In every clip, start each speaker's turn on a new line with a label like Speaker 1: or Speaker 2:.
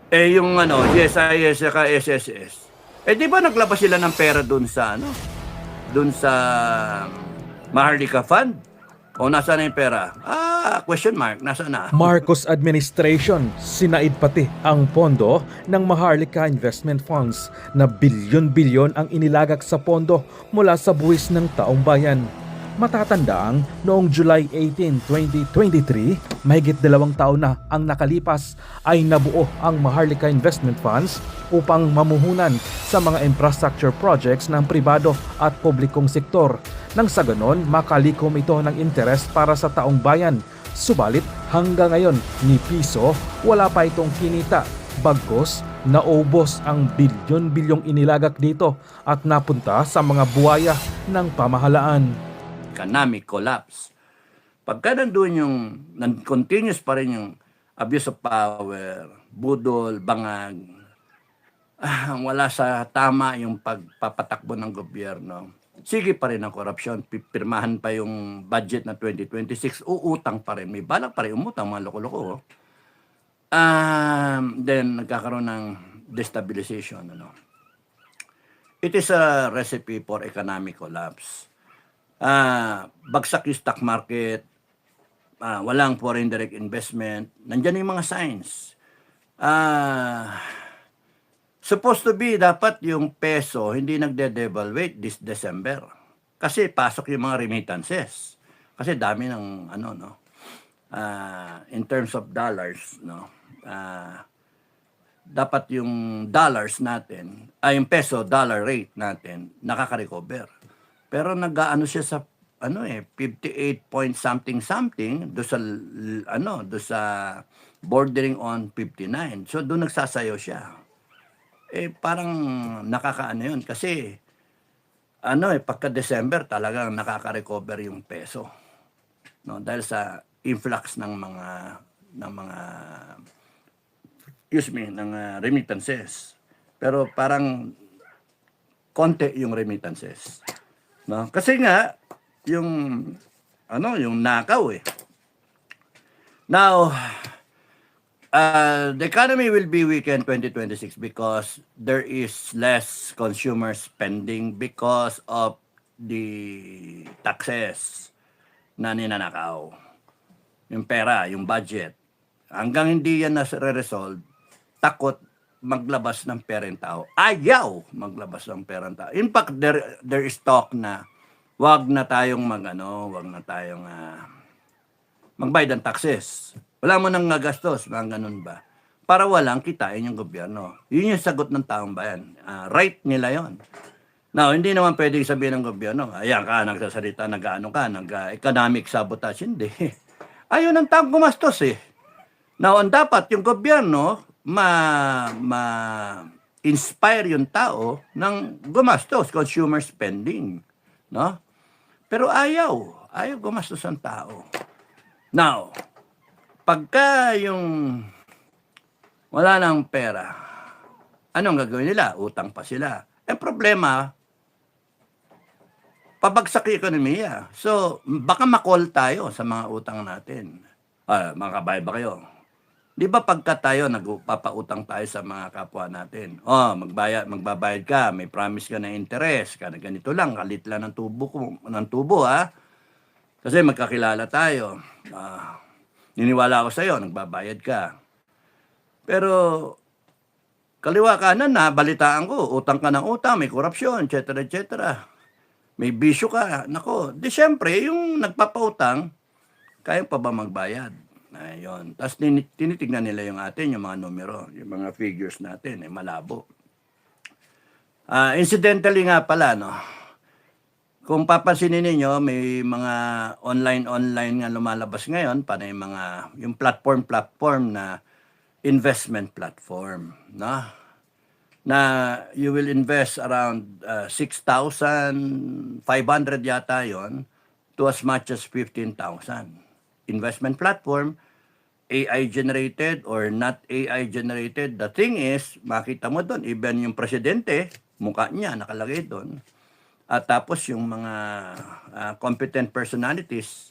Speaker 1: Eh, yung ano, GSIS saka SSS, eh, di ba naglabas sila ng pera dun sa ano, dun sa Maharlika Fund? O nasaan na yung pera? Question mark, nasaan na?
Speaker 2: Marcos administration sinaid pati ang pondo ng Maharlika Investment Funds na bilyon-bilyon ang inilagak sa pondo mula sa buwis ng taong bayan. Matatandaang noong July 18, 2023, mahigit 2 taon na ang nakalipas ay nabuo ang Maharlika Investment Funds upang mamuhunan sa mga infrastructure projects ng pribado at publikong sektor. Nang sa ganon, makalikom ito ng interes para sa taong bayan. Subalit hanggang ngayon ni piso wala pa itong kinita. Bagkus naubos ang bilyon-bilyong inilagak dito at napunta sa mga buwaya ng pamahalaan.
Speaker 1: Economic collapse. Pagka nandun yung, continuous pa rin yung abuse of power, budol, bangag, wala sa tama yung pagpapatakbo ng gobyerno, sige pa rin ang korupsyon, pipirmahan pa yung budget na 2026, uutang pa rin, may balak pa rin umutang, mga loko-loko. Then, nagkakaroon ng destabilization. Ano? It is a recipe for economic collapse. Bagsak yung stock market, walang foreign direct investment, nandyan yung mga signs. Supposed to be, dapat yung peso hindi nagde-devaluate this December. Kasi pasok yung mga remittances. Kasi dami ng, ano, no, in terms of dollars, no, dapat yung dollars natin, yung peso dollar rate natin, nakaka-recover. Pero nag-ano siya sa, 58 point something do sa, do sa bordering on 59. So doon nagsasayaw siya. Parang nakakaano yun kasi pagka December talagang nakaka-recover yung peso, no, dahil sa influx ng mga remittances. Pero parang konti yung remittances, no, kasi nga yung yung nakaw now. The economy will be weak in 2026 because there is less consumer spending because of the taxes na ninanakaw. Yung pera, yung budget. Hanggang hindi yan na-resolve, takot maglabas ng pera ng tao. Ayaw maglabas ng pera ng tao. In fact, there is talk na wag na tayong magbayad ng taxes. Wala mo nang nagastos, mga ganun ba? Para walang kitain yung gobyerno. Yun yung sagot ng taong bayan. Right nila yon. Now, hindi naman pwedeng sabihin ng gobyerno, ayan ka, nagsasalita, nag-economic sabotage. Hindi. Ayun ang taong gumastos Now, ang dapat yung gobyerno, ma-inspire yung tao ng gumastos, consumer spending. No? Pero ayaw gumastos ang tao. Now, pagka yung wala nang pera, anong gagawin nila? Utang pa sila. Problema, pabagsak yung ekonomiya. So, baka makol tayo sa mga utang natin. Mga kabayan ba kayo? Di ba pagka tayo nagpapautang tayo sa mga kapwa natin, magbabayad ka, may promise ka na interest, ganito lang, kalit lang ng tubo kasi magkakilala tayo. Niniwala ako sa iyo, nagbabayad ka. Pero kaliwa kanan na balitaan ko, utang ka ng utang, may korupsyon, etc. etc. May bisyo ka. Nako, di syempre yung nagpapautang, kaya pa ba magbayad? Ayun. Tapos tinitignan nila yung yung mga numero, yung mga figures natin, malabo. Incidentally nga pala, no, kung papansinin niyo may mga online nga lumalabas ngayon, panay yung platform na investment platform, no? Na you will invest around 6,500 yata yon to as much as 15,000. Investment platform, AI generated or not AI generated. The thing is, makita mo doon, even yung presidente, mukha niya nakalagay doon. At tapos yung mga competent personalities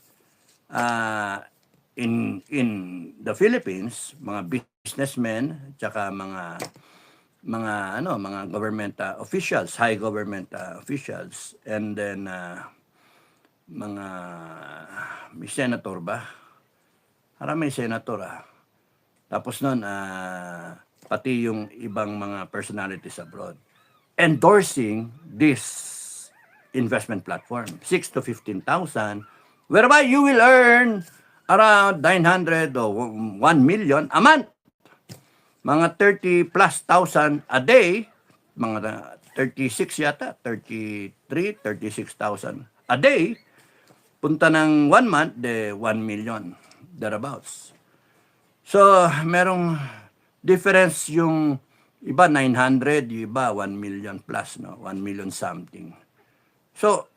Speaker 1: in the Philippines, mga businessmen, tsaka mga government officials, high government officials, and then mga may senator ba? May senator Tapos nun, pati yung ibang mga personalities abroad endorsing this investment platform, 6 to 15,000, whereby you will earn around 900 or 1 million a month. Mga 30 plus thousand a day, mga 36 yata, 33, 36,000 a day, punta ng 1 month, 1 million, thereabouts. So, merong difference yung iba 900, yung iba 1 million plus, no? 1 million something. So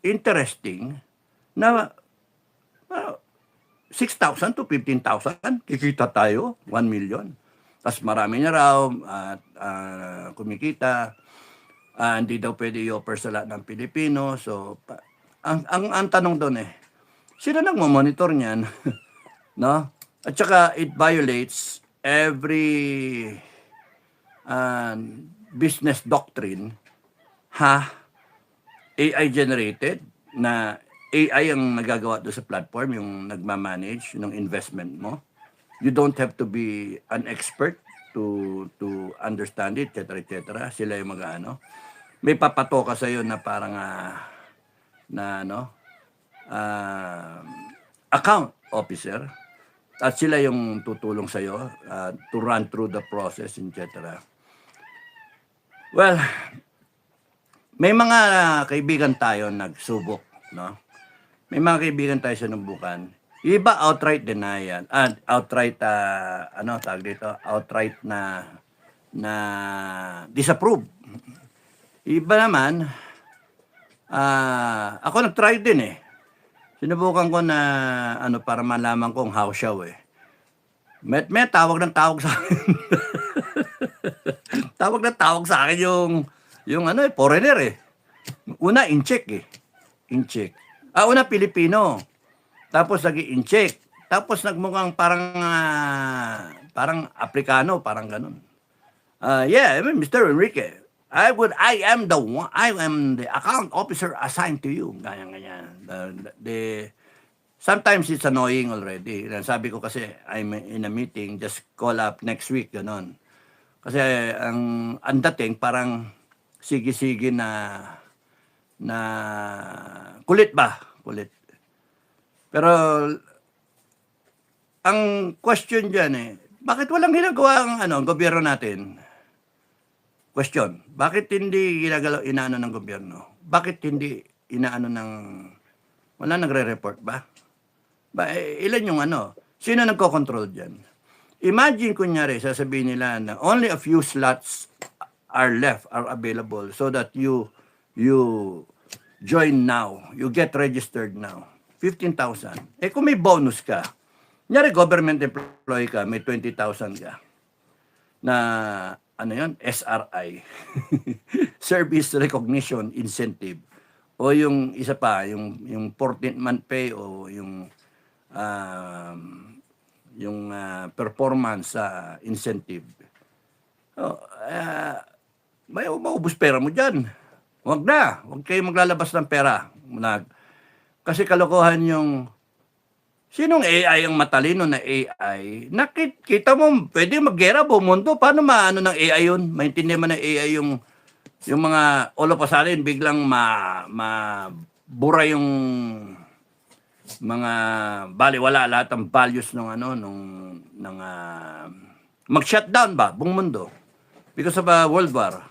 Speaker 1: interesting na 6,000 to 15,000, kikita tayo, 1 million. Tapos marami na raw at kumikita. Hindi daw pwede i-offer sa lahat ng Pilipino. So, ang tanong doon sino nang monitor niyan? No? At saka it violates every business doctrine AI generated na AI ang nagagawa doon sa platform, yung nagmamanage ng investment mo. You don't have to be an expert to understand it, etc. etc. Sila yung mag-ano. May papato ka sa iyo na parang account officer at sila yung tutulong sa iyo to run through the process, etc. Well, may mga kaibigan tayo nagsubok, no? May mga kaibigan tayo sinubukan. Iba outright denial, outright tawag dito, outright na disapprove. Iba naman ako nag-try din Sinubukan ko na para malaman kung how siya May tawag ng tawag sa akin. Tawag ng tawag sa akin yung foreigner Una in-check In-check. Una Pilipino. Tapos nag-i-in-check. Tapos nagmukhang parang Afrikano, parang ganun. Yeah, Mr. Enrique. I am the account officer assigned to you. Ganyan. Sometimes it's annoying already. Sabi ko kasi, I'm in a meeting, just call up next week, ganon. Kasi ang dating parang sige-sige na kulit ba? Kulit. Pero ang question dyan bakit walang ginagawa ang gobyerno natin? Question, bakit hindi inaano ng gobyerno? Bakit hindi inaano wala nagre-report ba? Ilan yung Sino nagko-control dyan? Imagine kunyari, sasabihin nila na only a few slots are available so that you join now, you get registered now. 15,000. Kung may bonus ka, kunyari government employee ka, may 20,000 ka na SRI, Service Recognition Incentive, o yung isa pa, yung 14th month pay o yung performance incentive. May maubos pera mo dyan. Huwag kayo maglalabas ng pera. Kasi kalokohan sinong AI ang matalino na AI? Nakita mo, pwede mag-gera buong mundo. Paano maano ng AI yun? Maintindihan mo ng AI yung mga all of a sudden, biglang mabura yung mga baliwala lahat ng values mag-shutdown ba buong mundo because of a world war.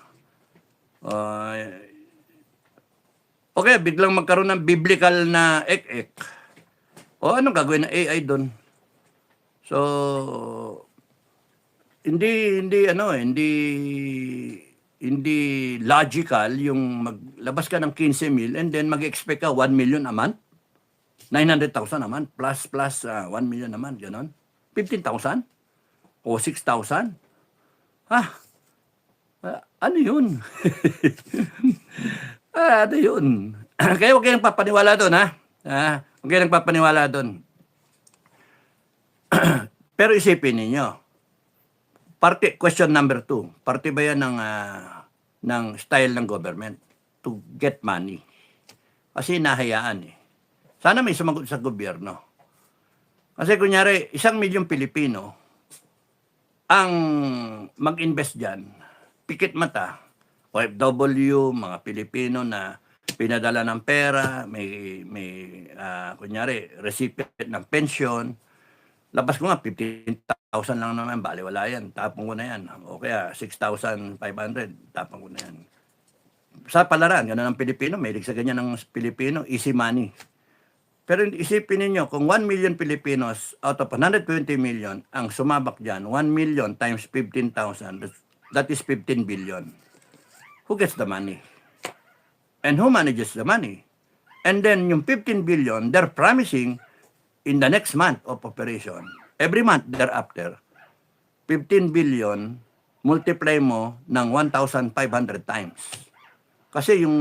Speaker 1: Okay, biglang magkaroon ng biblical na ek-ek. Anong gagawin ng AI doon? So, hindi logical yung maglabas ka ng 15,000 and then mag-expect ka 1 million a month. 900,000 a month plus 1 million a month, ganon. 15,000 o 6,000. Ano yun? Ano yun? Kaya huwag kayong papaniwala doon, Huwag kayong papaniwala doon. Pero isipin ninyo, question number 2, parte ba yan ng style ng government to get money? Kasi nahayaan eh. Sana may sumagot sa gobyerno. Kasi kunyari, 1,000,000 Pilipino ang mag-invest dyan, pikit mata, OFW, mga Pilipino na pinadala ng pera, may kunyari, recipient ng pension, labas ko nga, 15,000 lang naman, bali wala yan, tapong ko na yan. O kaya 6,500, tapong ko na yan. Sa palaran, gano'n ang Pilipino, may sa ganyan ng Pilipino, easy money. Pero isipin ninyo, kung 1 million Filipinos out of 120 million, ang sumabak dyan, 1 million times 15,000, that is 15 billion. Who gets the money? And who manages the money? And then yung 15 billion, they're promising in the next month of operation, every month thereafter, 15 billion, multiply mo ng 1,500 times. Kasi yung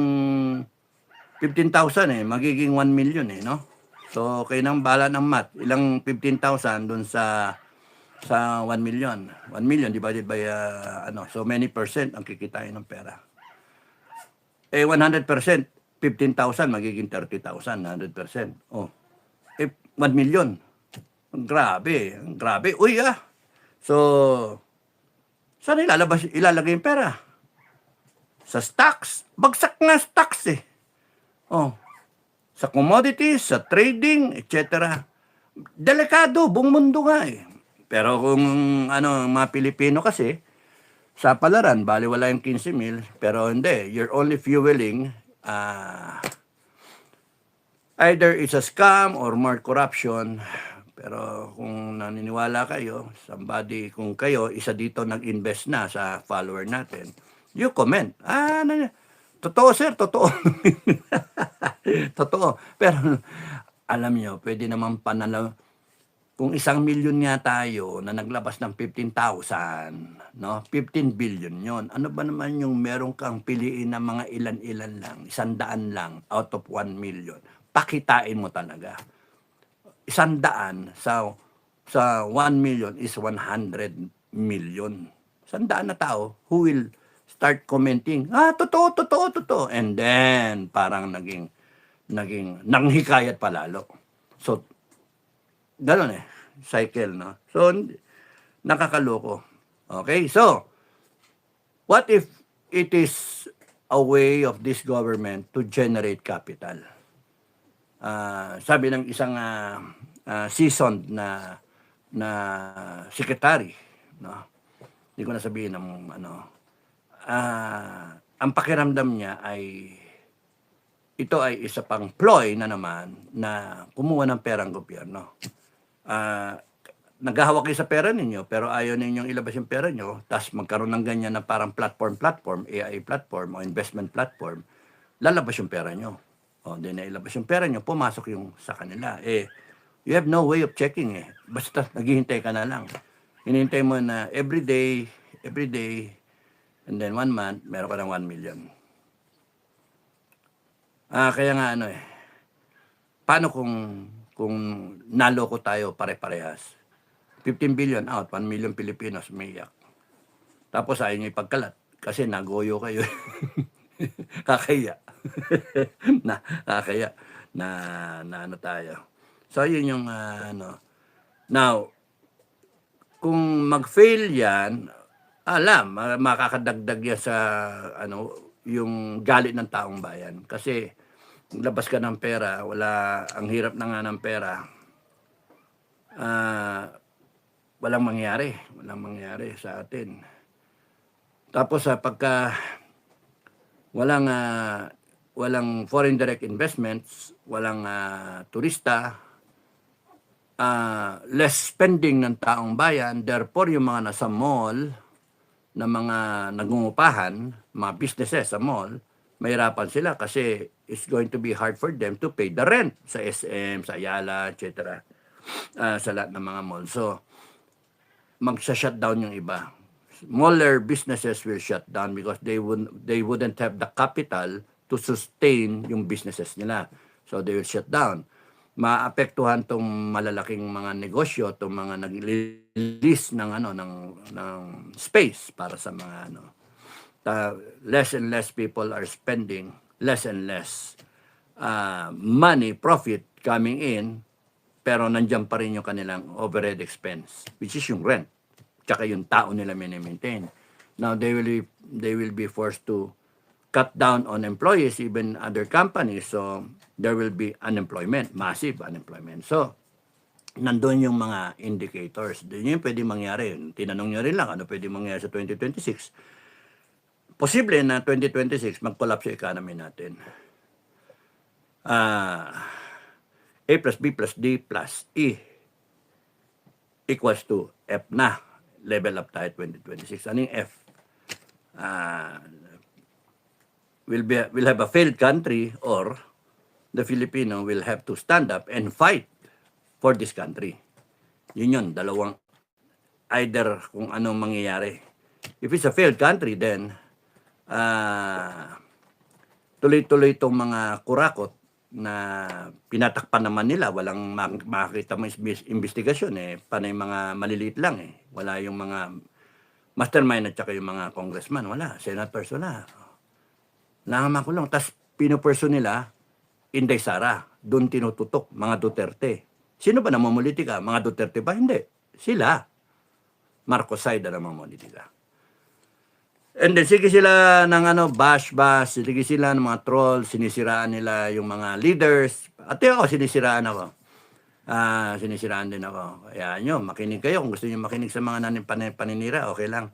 Speaker 1: 15,000 magiging 1 million no? So, kayo nang bala ng math. Ilang 15,000 dun sa 1 million. 1 million divided by, so many percent ang kikitain ng pera. 100%, 15,000 magiging 30,000, 100%. Oh, 1 million. Grabe, grabe. Uy, So, saan ilalagay yung pera? Sa stocks. Bagsak nga stocks Oh, sa commodities, sa trading, etc. Delikado, buong mundo nga Pero kung mga Pilipino kasi, sa palaran, baliwala yung 15,000, pero hindi, you're only fueling, either it's a scam or more corruption. Pero kung naniniwala kayo, kung kayo, isa dito nag-invest na sa follower natin, you comment. Totoo sir, totoo. Totoo. Pero alam nyo, pwede naman panalo. Kung 1 million nga tayo na naglabas ng 15,000, no? 15 billion yon. Ano ba naman yung meron kang piliin na mga ilan-ilan lang, 100 lang out of 1 million. Pakitain mo talaga. 100 sa 1 million is 100 million. 100 na tao who will start commenting, totoo. And then, parang naging nanghikayat palalo. So, gano'n cycle, no? So, nakakaloko. Okay, so, what if it is a way of this government to generate capital? Sabi ng isang seasoned na secretary, no? Hindi ko na sabihin ng ang pakiramdam niya ay ito ay isa pang ploy na naman na kumuha ng perang gobyerno. Naghahawak kayo sa pera ninyo pero ayaw ninyong ilabas yung pera nyo, tapos magkaroon ng ganyan na parang platform, AI platform o investment platform, lalabas yung pera nyo. O, di na ilabas yung pera nyo, pumasok yung sa kanila. You have no way of checking Basta naghihintay ka na lang. Hinihintay mo na every day, and then 1 month, meron ka ng 1 million. Kaya nga paano kung naloko tayo pare-parehas? 15 billion out, 1 million Pilipinos umiyak. Tapos ayaw nyo ipagkalat kasi nagoyo kayo. Kakaya. Kakaya na tayo. So yun yung Now, kung mag-fail yan, makakadagdag yan sa yung galit ng taong bayan. Kasi labas ka ng pera, ang hirap na nga ng pera, walang mangyari sa atin. Tapos pagka walang foreign direct investments, walang turista, less spending ng taong bayan, therefore yung mga nasa mall, na mga nagungupahan, mga businesses sa mall, mahirapan sila kasi it's going to be hard for them to pay the rent sa SM, sa Ayala, etc. Sa lahat ng mga mall. So, magsa-shutdown yung iba. Smaller businesses will shut down because they wouldn't have the capital to sustain yung businesses nila. So, they will shut down. maapektuhan tong malalaking mga negosyo, tong mga nag-release ng ano ng space para sa mga ano. Less and less people are spending, less and less money, profit coming in, pero nandiyan pa rin yung kanilang overhead expense, which is yung rent, tsaka yung tao nila mini-maintain. Now they will be forced to cut down on employees, even other companies, so there will be unemployment, massive unemployment. So nandun yung mga indicators. Yun yung pwede mangyari. Tinanong nyo rin lang, ano pwede mangyari sa 2026? Posible na 2026 mag-collapse yung economy natin. A plus B plus D plus E equals to F na. Level up tayo 2026. Ano yung F? We'll have a failed country, or the Filipino will have to stand up and fight for this country. Yun, dalawang either kung anong mangyayari. If it's a failed country, then tuloy-tuloy itong mga kurakot na pinatakpan naman nila, walang makakita mo investigasyon panay mga maliliit lang wala yung mga mastermind at saka yung mga congressman, wala, senators, wala, nakamakulong. Tapos pinuperson nila Inday Sara, doon tinututok mga Duterte. Sino ba namumulitika? Mga Duterte ba? Hindi, sila Marcos side na namumulitika. And then sige sila ng bash, sige sila ng mga troll, sinisiraan nila yung mga leaders. At ako, sinisiraan ako. Sinisiraan din ako. Kaya nyo, makinig kayo. Kung gusto nyo makinig sa mga paninira, okay lang.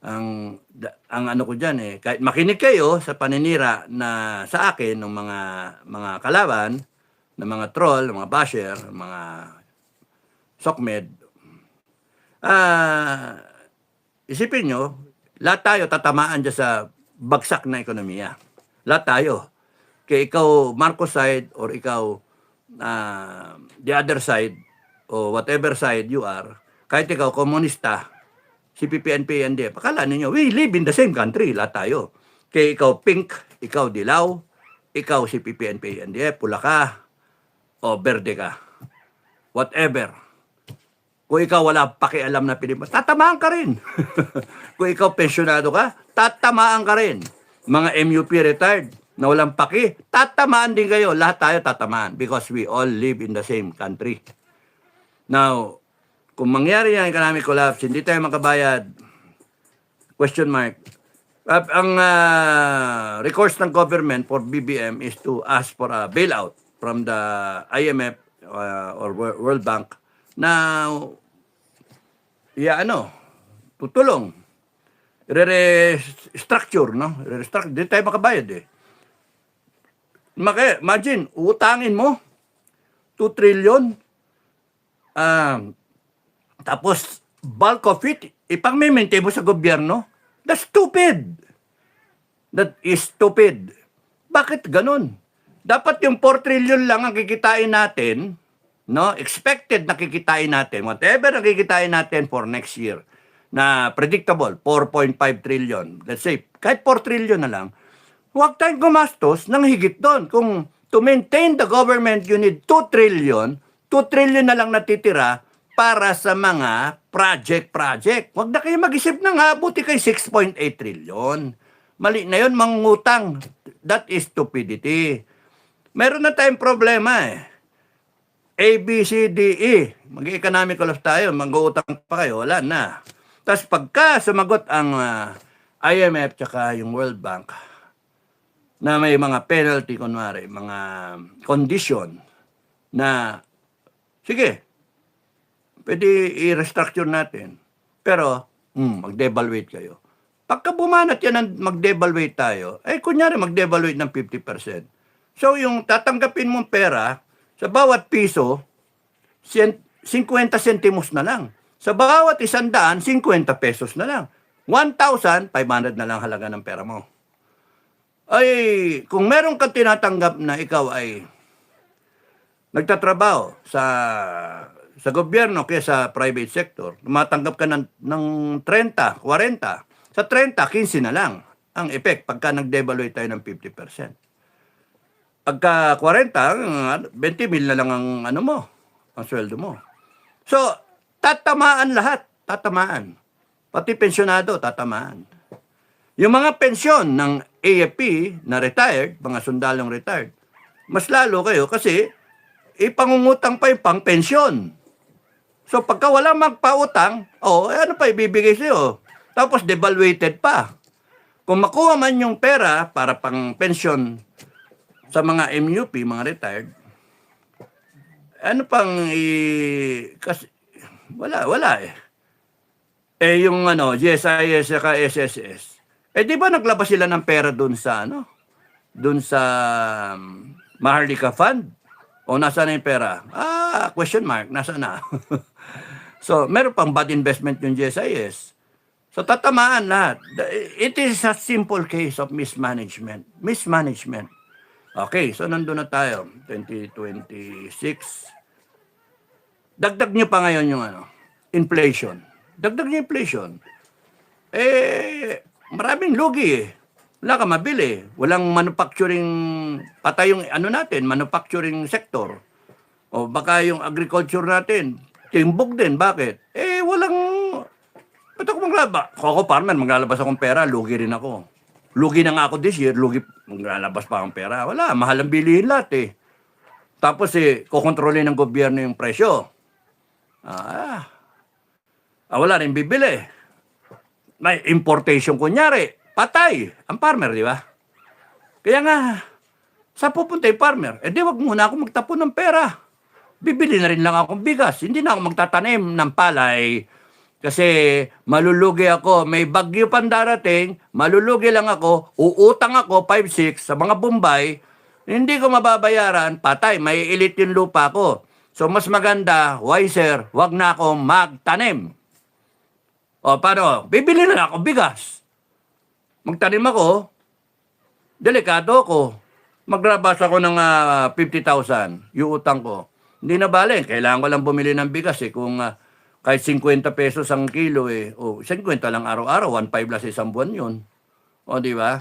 Speaker 1: Ang ano ko dyan kahit makinig kayo sa paninira na sa akin ng mga kalaban, ng mga troll, ng mga basher, ng mga sokmed, isipin nyo, lahat tayo tatamaan dyan sa bagsak na ekonomiya. Lahat tayo. Kaya ikaw Marcos side or ikaw the other side o whatever side you are, kahit ikaw komunista, si PNP, PND, pakala ninyo, we live in the same country, lahat tayo. Kaya ikaw pink, ikaw dilaw, ikaw si PNP, PND, pula ka o berde ka. Whatever. Kung ikaw wala pakialam na Pilipinas, tatamaan ka rin. Kung ikaw pensyonado ka, tatamaan ka rin. Mga MUP retired na walang paki, tatamaan din kayo. Lahat tayo tatamaan because we all live in the same country. Now, kung mangyari yung economic collapse, hindi tayo makabayad, question mark, ang recourse ng government for BBM is to ask for a bailout from the IMF or World Bank na tutulong, re-restructure, no? Re-restructure, di tayo makabayad Imagine, utangin mo 2 trillion, tapos bulk of it, ipang-maintain mo sa gobyerno. That's stupid. That is stupid. Bakit ganun? Dapat yung 4 trillion lang ang kikitain natin, no? Expected na kikitain natin, whatever na kikitain natin for next year, na predictable, 4.5 trillion. Let's say, kahit 4 trillion na lang, huwag tayong gumastos ng higit doon. Kung to maintain the government, you need 2 trillion, 2 trillion na lang natitira para sa mga project. Huwag na kayo mag-isip ng habuti kay 6.8 trillion. Mali na yun, mangutang. That is stupidity. Meron na tayong problema A, B, C, D, E. Mag-economic collapse tayo, mag-uutang pa kayo, wala na. Tapos pagka sumagot ang IMF tsaka yung World Bank na may mga penalty, kunwari, mga condition na, sige, pwede i-restructure natin. Pero, mag-devaluate kayo. Pagka bumanat yan ng mag-devaluate tayo, kunyari mag-devaluate ng 50%. So, yung tatanggapin mong pera, sa bawat piso, 50 centimos na lang. Sa bawat 100, 50 pesos na lang. 1,500 na lang halaga ng pera mo. Kung meron kang tinatanggap na ikaw ay nagtatrabaho sa gobyerno kaya sa private sector, tumatanggap ka ng 30, 40. Sa 30, 15 na lang ang effect pagka nag-devaluate tayo ng 50%. Pagka 40, 20 mil na lang ang ano mo, ang sweldo mo. So, tatamaan lahat. Tatamaan. Pati pensyonado, tatamaan. Yung mga pensyon ng AFP na retired, mga sundalong retired, mas lalo kayo kasi ipangungutang pa yung pang pensyon. So pagka wala magpautang, ano pa ibibigay sa'yo? Tapos devaluated pa. Kung makuha man yung pera para pang pensyon sa mga MUP, mga retired, ano pang kasi wala eh. Yung GSIS at SSS. Di ba naglabas sila ng pera doon sa doon sa Maharlika Fund? O nasaan na yung pera? Question mark, nasaan na? So, meron pang bad investment yung GSIS. So, tatamaan lahat. It is a simple case of mismanagement. Mismanagement. Okay, so nandun na tayo. 2026. Dagdag nyo pa ngayon yung inflation. Dagdag nyo inflation. Maraming lugi eh. Wala ka mabili. Walang manufacturing, patay yung natin, manufacturing sector. O baka yung agriculture natin, timbog din. Bakit? Walang, ba't ako maglaba? Ako farmer, maglalabas akong pera, lugi rin ako. Lugi na nga ako this year, lugi, maglalabas pa akong pera. Wala, mahal ang bilihin lahat eh. Tapos kukontrolin ng gobyerno yung presyo. Wala rin bibili. May importation kunyari, patay ang farmer, di ba? Kaya nga, saan pupunta yung farmer? Di wag muna ako magtapon ng pera. Bibili na rin lang akong bigas. Hindi na ako magtatanim ng palay. Kasi malulugi ako. May bagyo pang darating, malulugi lang ako, uutang ako 5-6 sa mga Bombay, hindi ko mababayaran, patay, may ilit yung lupa ko. So mas maganda, wiser, wag na akong magtanim. Paano? Bibili na ako bigas. Magtanim ako, delikado ako. Magrabas ako ng 50,000, yung utang ko. Hindi na bale, kailangan ko lang bumili ng bigas kung kahit 50 pesos ang kilo 50 lang araw-araw, 1.5 lang sa isang buwan yun. Di ba?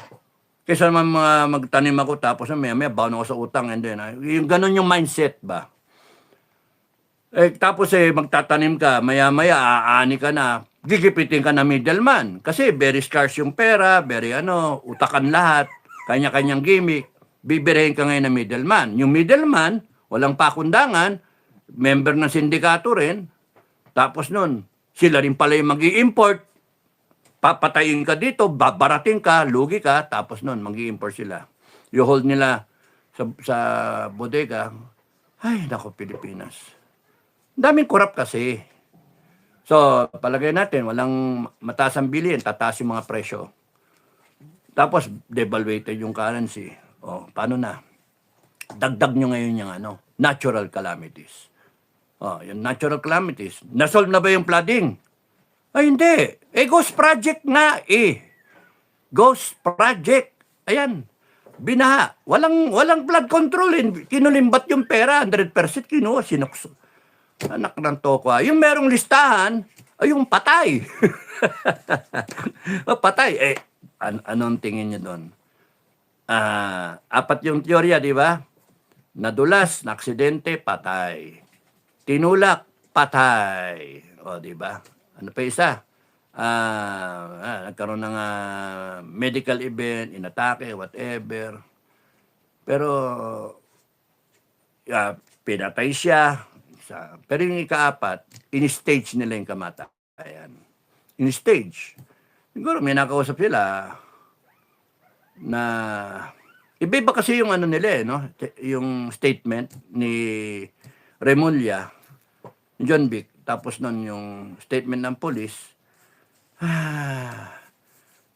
Speaker 1: Kaysa naman magtanim ako tapos maya baon ako sa utang and then, yung ganun yung mindset ba? Tapos magtatanim ka, maya-maya aani ka na, gigipitin ka na middleman. Kasi very scarce yung pera, very utakan lahat, kanya-kanyang gimmick. Bibirahin ka ngayon ng middleman. Yung middleman, walang pakundangan, member ng sindikato rin. Tapos nun, sila rin pala yung mag-i-import. Papatayin ka dito, babarating ka, lugi ka, tapos nun, mag-i-import sila. You hold nila sa bodega. Ay, nako, Pilipinas. Daming korap kasi. So, palagay natin, walang mataas ang bilihin, tataas yung mga presyo. Tapos, devaluated yung currency. Paano na? Dagdag nyo ngayon yung natural calamities. Yung natural calamities. Nasolve na ba yung flooding? Ay, hindi. Ghost project nga Ghost project. Ayan. Binaha. Walang flood control. Kinulimbat yung pera. 100% kinuha. Sinukso. Anak ng toko. Yung merong listahan, yung patay. Patay. Anong tingin nyo doon? 4 yung teorya, di ba? Nadulas, na aksidente, patay. Tinulak, patay. Di ba? Ano pa isa? Nagkaroon ng medical event, inatake, whatever. Pero, pinatay siya. Pero yung ika-4, in-stage nila yung kamatayan. In-stage. Siguro may nakausap sila na iba kasi yung nila yung statement ni Remulla, John Vic, tapos nun yung statement ng police.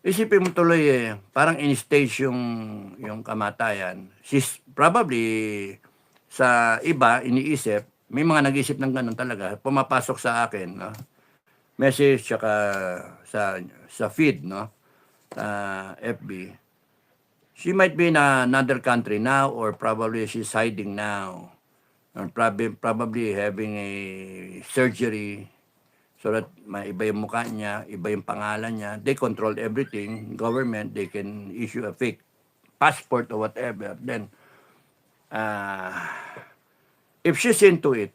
Speaker 1: Isipin mo tuloy parang in-stage yung kamatayan. She's probably sa iba iniisip, may mga nag-isip ng ganun talaga. Pumapasok sa akin, message tsaka sa feed, sa FB. She might be in another country now or probably she's hiding now. Or probably having a surgery so that maiba yung mukha niya, iba yung pangalan niya. They control everything. Government, they can issue a fake passport or whatever. Then, Ah, if she's into it,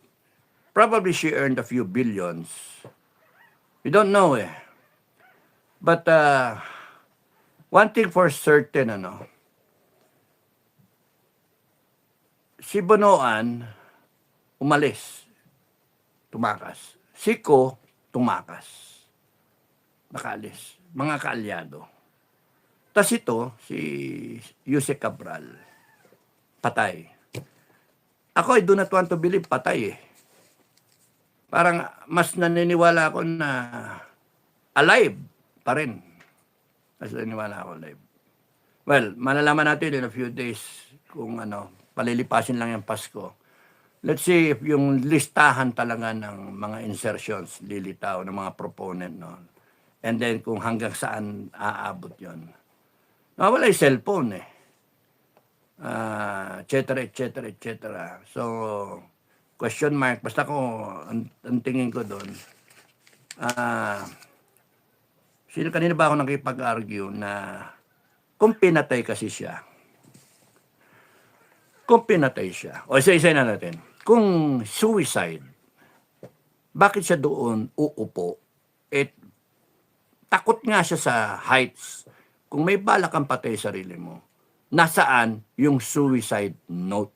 Speaker 1: probably she earned a few billions. We don't know eh. But one thing for certain, si Bonoan umalis, tumakas. Si Ko tumakas, nakaalis, mga kaalyado. Tas ito, si Yusek Cabral, patay. Ako, I do not want to believe patay eh. Parang mas naniniwala ako na alive pa rin. Mas naniniwala ako alive. Well, malalaman natin in a few days kung palilipasin lang yung Pasko. Let's see if yung listahan talaga ng mga insertions lilitaw ng mga proponent noon. And then kung hanggang saan aabot yon. Nawala yung cellphone eh. Et cetera, et cetera, et cetera. So, question mark. Basta ko, ang tingin ko doon, sino kanina ba ako nakipag-argue na kung pinatay kasi siya, kung pinatay siya, o isa-isa na natin, kung suicide, bakit siya doon uupo? Takot nga siya sa heights. Kung may balak kang patay sarili mo, nasaan yung suicide note?